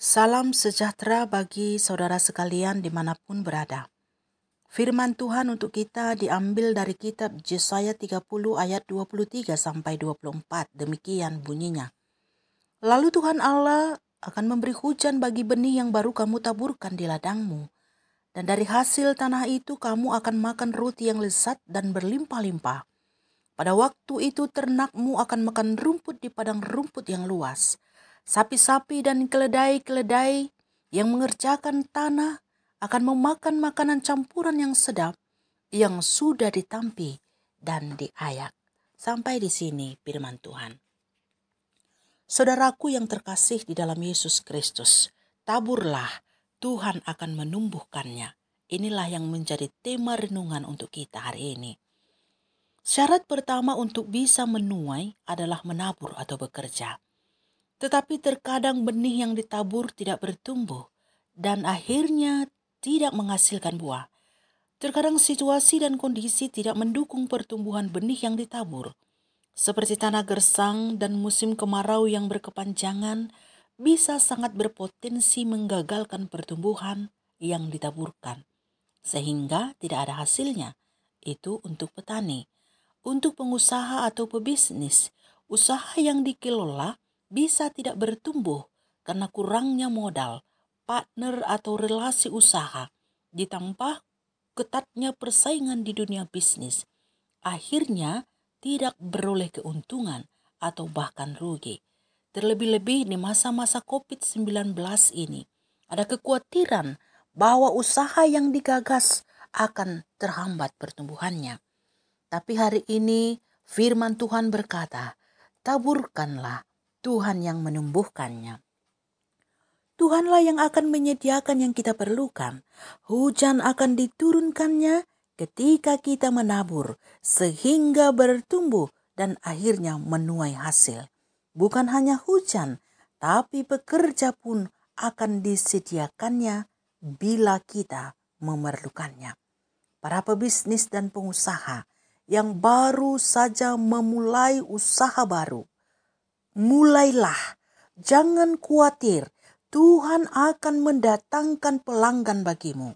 Salam sejahtera bagi saudara sekalian dimanapun berada. Firman Tuhan untuk kita diambil dari kitab Yesaya 30 ayat 23 sampai 24. Demikian bunyinya. Lalu Tuhan Allah akan memberi hujan bagi benih yang baru kamu taburkan di ladangmu. Dan dari hasil tanah itu kamu akan makan roti yang lezat dan berlimpah-limpah. Pada waktu itu ternakmu akan makan rumput di padang rumput yang luas. Sapi-sapi dan keledai-keledai yang mengerjakan tanah akan memakan makanan campuran yang sedap yang sudah ditampi dan diayak. Sampai di sini firman Tuhan. Saudaraku yang terkasih di dalam Yesus Kristus, taburlah, Tuhan akan menumbuhkannya. Inilah yang menjadi tema renungan untuk kita hari ini. Syarat pertama untuk bisa menuai adalah menabur atau bekerja. Tetapi terkadang benih yang ditabur tidak bertumbuh dan akhirnya tidak menghasilkan buah. Terkadang situasi dan kondisi tidak mendukung pertumbuhan benih yang ditabur. Seperti tanah gersang dan musim kemarau yang berkepanjangan bisa sangat berpotensi menggagalkan pertumbuhan yang ditaburkan. Sehingga tidak ada hasilnya. Itu untuk petani. Untuk pengusaha atau pebisnis, usaha yang dikelola bisa tidak bertumbuh karena kurangnya modal, partner atau relasi usaha, ditambah ketatnya persaingan di dunia bisnis. Akhirnya tidak beroleh keuntungan atau bahkan rugi. Terlebih-lebih di masa-masa COVID-19 ini, ada kekhawatiran bahwa usaha yang digagas akan terhambat pertumbuhannya. Tapi hari ini firman Tuhan berkata, taburkanlah, Tuhan yang menumbuhkannya. Tuhanlah yang akan menyediakan yang kita perlukan. Hujan akan diturunkannya ketika kita menabur, sehingga bertumbuh dan akhirnya menuai hasil. Bukan hanya hujan, tapi pekerja pun akan disediakannya bila kita memerlukannya. Para pebisnis dan pengusaha yang baru saja memulai usaha baru, mulailah, jangan khawatir, Tuhan akan mendatangkan pelanggan bagimu.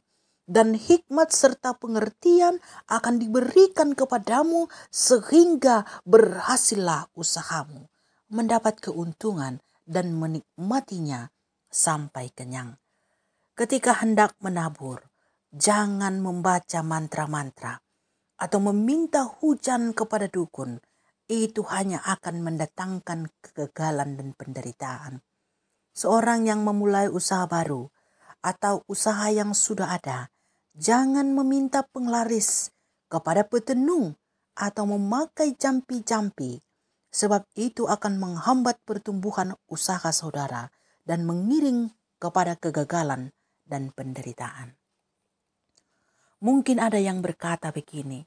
Dan hikmat serta pengertian akan diberikan kepadamu sehingga berhasillah usahamu, mendapat keuntungan dan menikmatinya sampai kenyang. Ketika hendak menabur, jangan membaca mantra-mantra atau meminta hujan kepada dukun. Itu hanya akan mendatangkan kegagalan dan penderitaan. Seorang yang memulai usaha baru atau usaha yang sudah ada, jangan meminta penglaris kepada petenung atau memakai jampi-jampi, sebab itu akan menghambat pertumbuhan usaha saudara dan mengiring kepada kegagalan dan penderitaan. Mungkin ada yang berkata begini,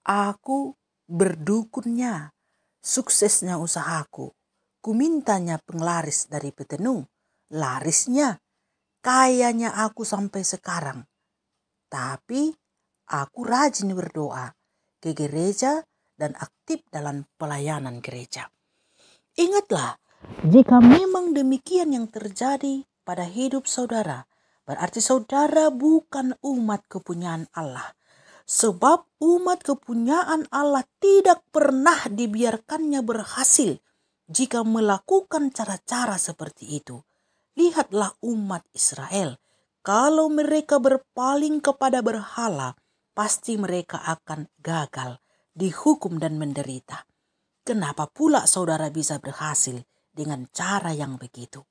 aku berdukunnya, suksesnya usahaku. Ku mintanya penglaris dari petenung, larisnya, kayanya aku sampai sekarang. Tapi aku rajin berdoa ke gereja dan aktif dalam pelayanan gereja. Ingatlah, jika memang demikian yang terjadi pada hidup saudara, berarti saudara bukan umat kepunyaan Allah. Sebab umat kepunyaan Allah tidak pernah dibiarkannya berhasil jika melakukan cara-cara seperti itu. Lihatlah umat Israel. Kalau mereka berpaling kepada berhala, pasti mereka akan gagal, dihukum dan menderita. Kenapa pula saudara bisa berhasil dengan cara yang begitu?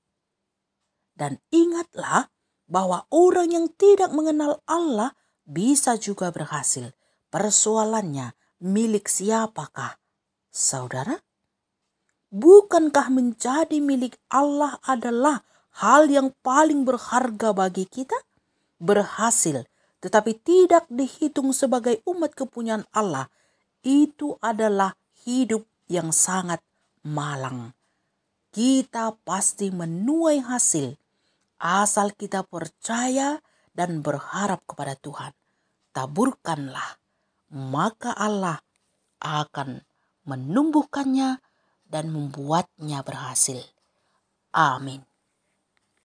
Dan ingatlah bahwa orang yang tidak mengenal Allah bisa juga berhasil. Persoalannya, milik siapakah saudara? Bukankah menjadi milik Allah adalah hal yang paling berharga bagi kita? Berhasil, tetapi tidak dihitung sebagai umat kepunyaan Allah, itu adalah hidup yang sangat malang. Kita pasti menuai hasil asal kita percaya dan berharap kepada Tuhan. Taburkanlah, maka Allah akan menumbuhkannya dan membuatnya berhasil. Amin.